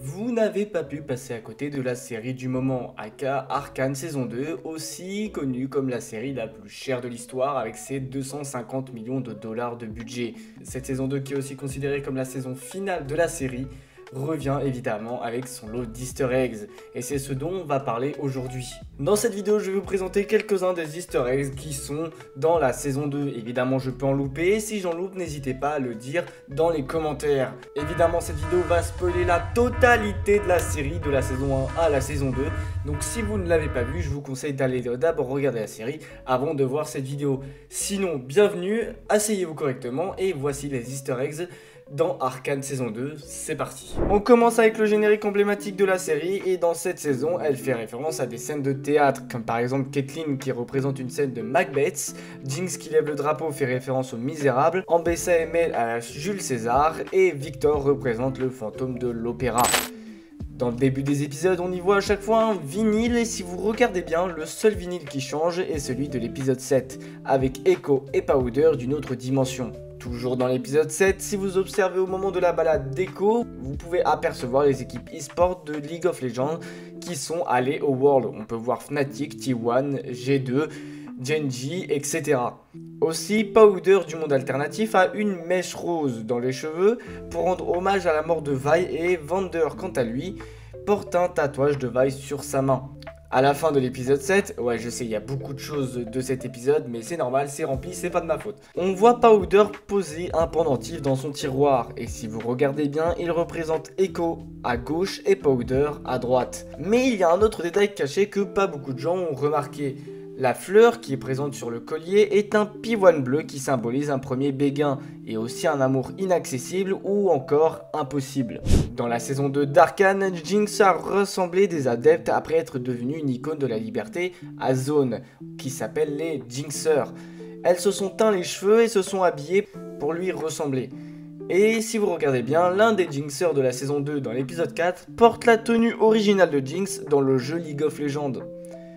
Vous n'avez pas pu passer à côté de la série du moment, aka Arcane saison 2, aussi connue comme la série la plus chère de l'histoire avec ses 250 millions de dollars de budget. Cette saison 2, qui est aussi considérée comme la saison finale de la série, revient évidemment avec son lot d'easter eggs, et c'est ce dont on va parler aujourd'hui. Dans cette vidéo, je vais vous présenter quelques-uns des easter eggs qui sont dans la saison 2. Évidemment, je peux en louper, et si j'en loupe, n'hésitez pas à le dire dans les commentaires. Évidemment, cette vidéo va spoiler la totalité de la série, de la saison 1 à la saison 2, donc si vous ne l'avez pas vu, je vous conseille d'aller d'abord regarder la série avant de voir cette vidéo. Sinon, bienvenue, asseyez-vous correctement, et voici les easter eggs dans Arcane saison 2, c'est parti. On commence avec le générique emblématique de la série, et dans cette saison, elle fait référence à des scènes de théâtre, comme par exemple Caitlyn qui représente une scène de Macbeth, Jinx qui lève le drapeau fait référence aux Misérables, Ambessa et Mel à Jules César, et Victor représente le fantôme de l'opéra. Dans le début des épisodes, on y voit à chaque fois un vinyle, et si vous regardez bien, le seul vinyle qui change est celui de l'épisode 7, avec Echo et Powder d'une autre dimension. Toujours dans l'épisode 7, si vous observez au moment de la balade d'Echo, vous pouvez apercevoir les équipes e-sport de League of Legends qui sont allées au World. On peut voir Fnatic, T1, G2, Genji, etc. Aussi, Powder du monde alternatif a une mèche rose dans les cheveux pour rendre hommage à la mort de Vi, et Vander, quant à lui, porte un tatouage de Vi sur sa main. À la fin de l'épisode 7, ouais je sais il y a beaucoup de choses de cet épisode, mais c'est normal, c'est rempli, c'est pas de ma faute. On voit Powder poser un pendentif dans son tiroir, et si vous regardez bien, il représente Echo à gauche et Powder à droite. Mais il y a un autre détail caché que pas beaucoup de gens ont remarqué. La fleur qui est présente sur le collier est un pivoine bleu qui symbolise un premier béguin, et aussi un amour inaccessible ou encore impossible. Dans la saison 2 d'Arcane, Jinx a ressemblé des adeptes après être devenue une icône de la liberté à Zone, qui s'appelle les Jinxers. Elles se sont teint les cheveux et se sont habillées pour lui ressembler. Et si vous regardez bien, l'un des Jinxers de la saison 2 dans l'épisode 4 porte la tenue originale de Jinx dans le jeu League of Legends.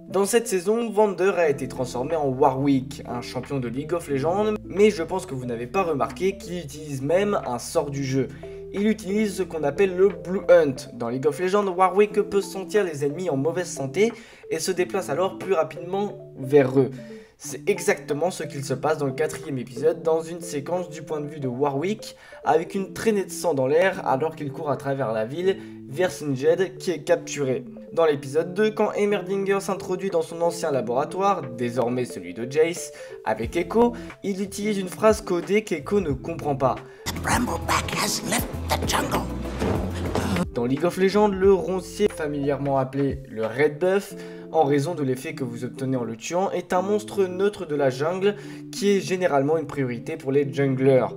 Dans cette saison, Vander a été transformé en Warwick, un champion de League of Legends, mais je pense que vous n'avez pas remarqué qu'il utilise même un sort du jeu. Il utilise ce qu'on appelle le Blue Hunt. Dans League of Legends, Warwick peut sentir les ennemis en mauvaise santé et se déplace alors plus rapidement vers eux. C'est exactement ce qu'il se passe dans le 4e épisode, dans une séquence du point de vue de Warwick, avec une traînée de sang dans l'air alors qu'il court à travers la ville vers Singed qui est capturé. Dans l'épisode 2, quand Heimerdinger s'introduit dans son ancien laboratoire, désormais celui de Jace, avec Echo, il utilise une phrase codée qu'Echo ne comprend pas. Dans League of Legends, le roncier, familièrement appelé le Red Buff, en raison de l'effet que vous obtenez en le tuant, est un monstre neutre de la jungle qui est généralement une priorité pour les junglers.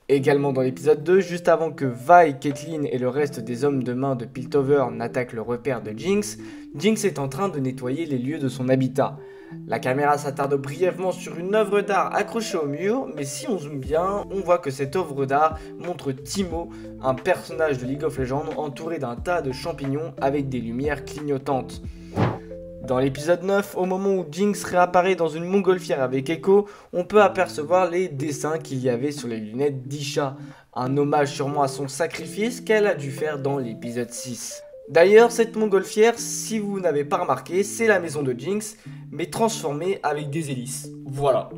Également dans l'épisode 2, juste avant que Vi, Caitlyn et le reste des hommes de main de Piltover n'attaquent le repère de Jinx, Jinx est en train de nettoyer les lieux de son habitat. La caméra s'attarde brièvement sur une œuvre d'art accrochée au mur, mais si on zoome bien, on voit que cette œuvre d'art montre Teemo, un personnage de League of Legends entouré d'un tas de champignons avec des lumières clignotantes. Dans l'épisode 9, au moment où Jinx réapparaît dans une montgolfière avec Echo, on peut apercevoir les dessins qu'il y avait sur les lunettes d'Isha, un hommage sûrement à son sacrifice qu'elle a dû faire dans l'épisode 6. D'ailleurs, cette montgolfière, si vous n'avez pas remarqué, c'est la maison de Jinx, mais transformée avec des hélices. Voilà.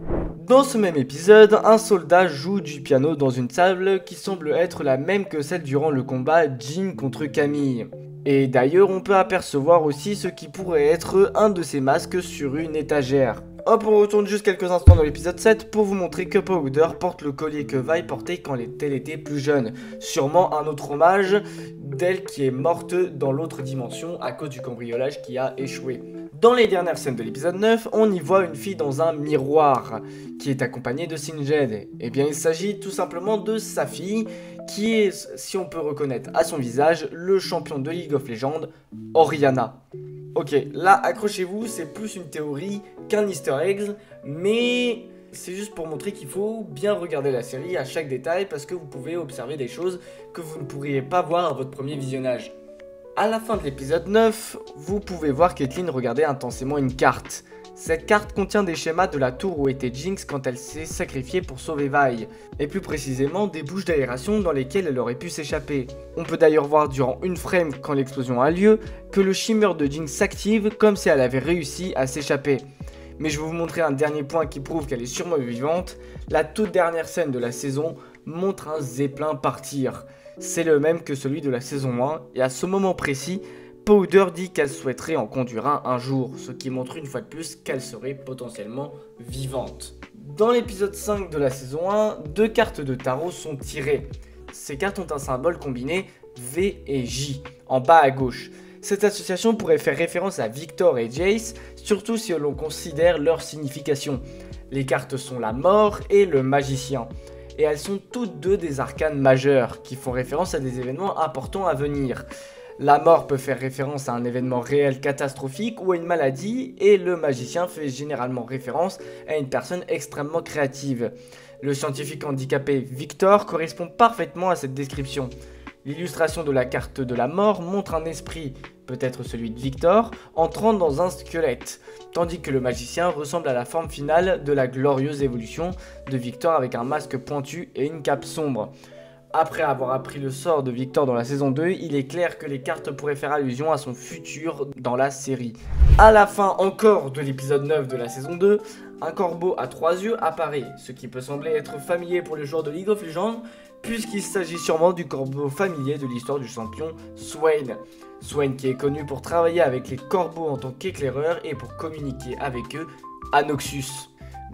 Dans ce même épisode, un soldat joue du piano dans une table qui semble être la même que celle durant le combat Jhin contre Camille. Et d'ailleurs, on peut apercevoir aussi ce qui pourrait être un de ces masques sur une étagère. Hop, on retourne juste quelques instants dans l'épisode 7 pour vous montrer que Powder porte le collier que Vi portait quand elle était plus jeune. Sûrement un autre hommage d'elle qui est morte dans l'autre dimension à cause du cambriolage qui a échoué. Dans les dernières scènes de l'épisode 9, on y voit une fille dans un miroir qui est accompagnée de Singed. Et bien il s'agit tout simplement de sa fille qui est, si on peut reconnaître à son visage, le champion de League of Legends, Orianna. Ok, là accrochez-vous, c'est plus une théorie qu'un easter egg, mais c'est juste pour montrer qu'il faut bien regarder la série à chaque détail parce que vous pouvez observer des choses que vous ne pourriez pas voir à votre premier visionnage. À la fin de l'épisode 9, vous pouvez voir Caitlyn regarder intensément une carte. Cette carte contient des schémas de la tour où était Jinx quand elle s'est sacrifiée pour sauver Vi, et plus précisément des bouches d'aération dans lesquelles elle aurait pu s'échapper. On peut d'ailleurs voir durant une frame quand l'explosion a lieu, que le shimmer de Jinx s'active comme si elle avait réussi à s'échapper. Mais je vais vous montrer un dernier point qui prouve qu'elle est sûrement vivante. La toute dernière scène de la saison montre un zeppelin partir. C'est le même que celui de la saison 1, et à ce moment précis, Powder dit qu'elle souhaiterait en conduire un jour, ce qui montre une fois de plus qu'elle serait potentiellement vivante. Dans l'épisode 5 de la saison 1, 2 cartes de tarot sont tirées. Ces cartes ont un symbole combiné V et J, en bas à gauche. Cette association pourrait faire référence à Victor et Jace, surtout si l'on considère leur signification. Les cartes sont la mort et le magicien. Et elles sont toutes deux des arcanes majeures, qui font référence à des événements importants à venir. La mort peut faire référence à un événement réel catastrophique ou à une maladie, et le magicien fait généralement référence à une personne extrêmement créative. Le scientifique handicapé Victor correspond parfaitement à cette description. L'illustration de la carte de la mort montre un esprit, peut-être celui de Victor, entrant dans un squelette, tandis que le magicien ressemble à la forme finale de la glorieuse évolution de Victor avec un masque pointu et une cape sombre. Après avoir appris le sort de Victor dans la saison 2, il est clair que les cartes pourraient faire allusion à son futur dans la série. À la fin encore de l'épisode 9 de la saison 2, un corbeau à 3 yeux apparaît, ce qui peut sembler être familier pour les joueurs de League of Legends, puisqu'il s'agit sûrement du corbeau familier de l'histoire du champion Swain. Swain qui est connu pour travailler avec les corbeaux en tant qu'éclaireur et pour communiquer avec eux à Noxus.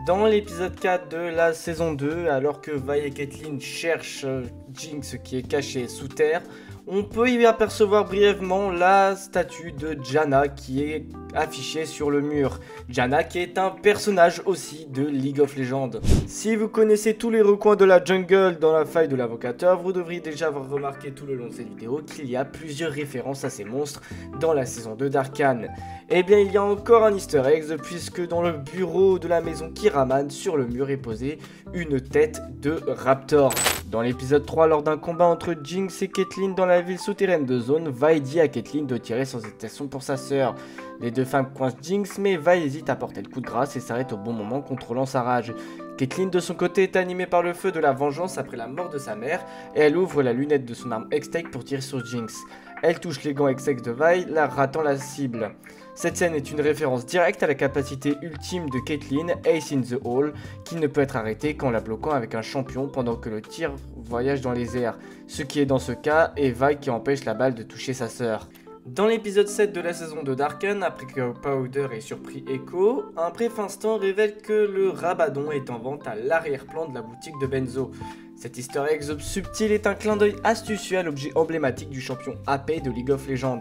Dans l'épisode 4 de la saison 2, alors que Vi et Caitlyn cherchent Jinx qui est cachée sous terre, on peut y apercevoir brièvement la statue de Janna qui est affichée sur le mur. Janna qui est un personnage aussi de League of Legends. Si vous connaissez tous les recoins de la jungle dans la faille de l'invocateur, vous devriez déjà avoir remarqué tout le long de cette vidéo qu'il y a plusieurs références à ces monstres dans la saison 2 d'Arcane. Et bien il y a encore un easter egg puisque dans le bureau de la maison Kiramman sur le mur est posée une tête de raptor. Dans l'épisode 3, lors d'un combat entre Jinx et Caitlyn dans la ville souterraine de Zone, Vi dit à Caitlyn de tirer sans hésitation pour sa sœur. Les deux femmes coincent Jinx, mais Vi hésite à porter le coup de grâce et s'arrête au bon moment, contrôlant sa rage. Caitlyn de son côté est animée par le feu de la vengeance après la mort de sa mère, et elle ouvre la lunette de son arme Hextech pour tirer sur Jinx. Elle touche les gants Hextech de Vi, la ratant la cible. Cette scène est une référence directe à la capacité ultime de Caitlyn, Ace in the Hole, qui ne peut être arrêtée qu'en la bloquant avec un champion pendant que le tir voyage dans les airs, ce qui est dans ce cas est Vi qui empêche la balle de toucher sa sœur. Dans l'épisode 7 de la saison 2 d'Arcane, après que Powder ait surpris Echo, un bref instant révèle que le Rabadon est en vente à l'arrière-plan de la boutique de Benzo. Cet easter egg subtil est un clin d'œil astucieux à l'objet emblématique du champion AP de League of Legends.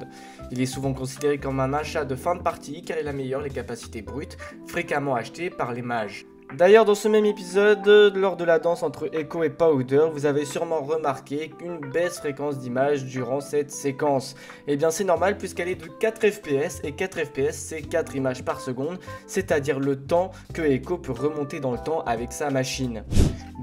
Il est souvent considéré comme un achat de fin de partie car il améliore les capacités brutes, fréquemment achetées par les mages. D'ailleurs, dans ce même épisode, lors de la danse entre Echo et Powder, vous avez sûrement remarqué une baisse fréquence d'image durant cette séquence. Et bien c'est normal puisqu'elle est de 4 fps et 4 fps c'est 4 images par seconde, c'est-à-dire le temps que Echo peut remonter dans le temps avec sa machine.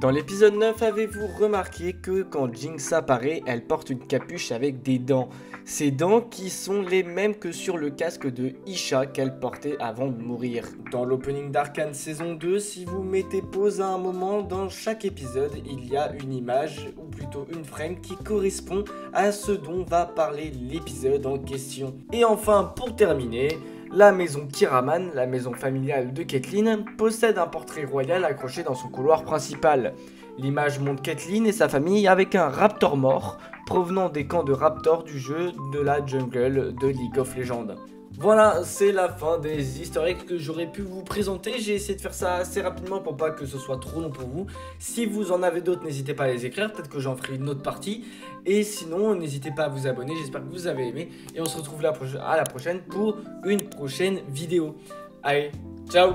Dans l'épisode 9, avez-vous remarqué que quand Jinx apparaît, elle porte une capuche avec des dents. Ces dents qui sont les mêmes que sur le casque de Isha qu'elle portait avant de mourir. Dans l'opening d'Arcane saison 2, si vous mettez pause à un moment, dans chaque épisode, il y a une image, ou plutôt une frame, qui correspond à ce dont va parler l'épisode en question. Et enfin, pour terminer, la maison Kiramman, la maison familiale de Caitlyn, possède un portrait royal accroché dans son couloir principal. L'image montre Caitlyn et sa famille avec un raptor mort, provenant des camps de raptors du jeu de la jungle de League of Legends. Voilà, c'est la fin des easter eggs que j'aurais pu vous présenter. J'ai essayé de faire ça assez rapidement pour pas que ce soit trop long pour vous. Si vous en avez d'autres, n'hésitez pas à les écrire, peut-être que j'en ferai une autre partie. Et sinon, n'hésitez pas à vous abonner, j'espère que vous avez aimé. Et on se retrouve à la prochaine pour une prochaine vidéo. Allez, ciao!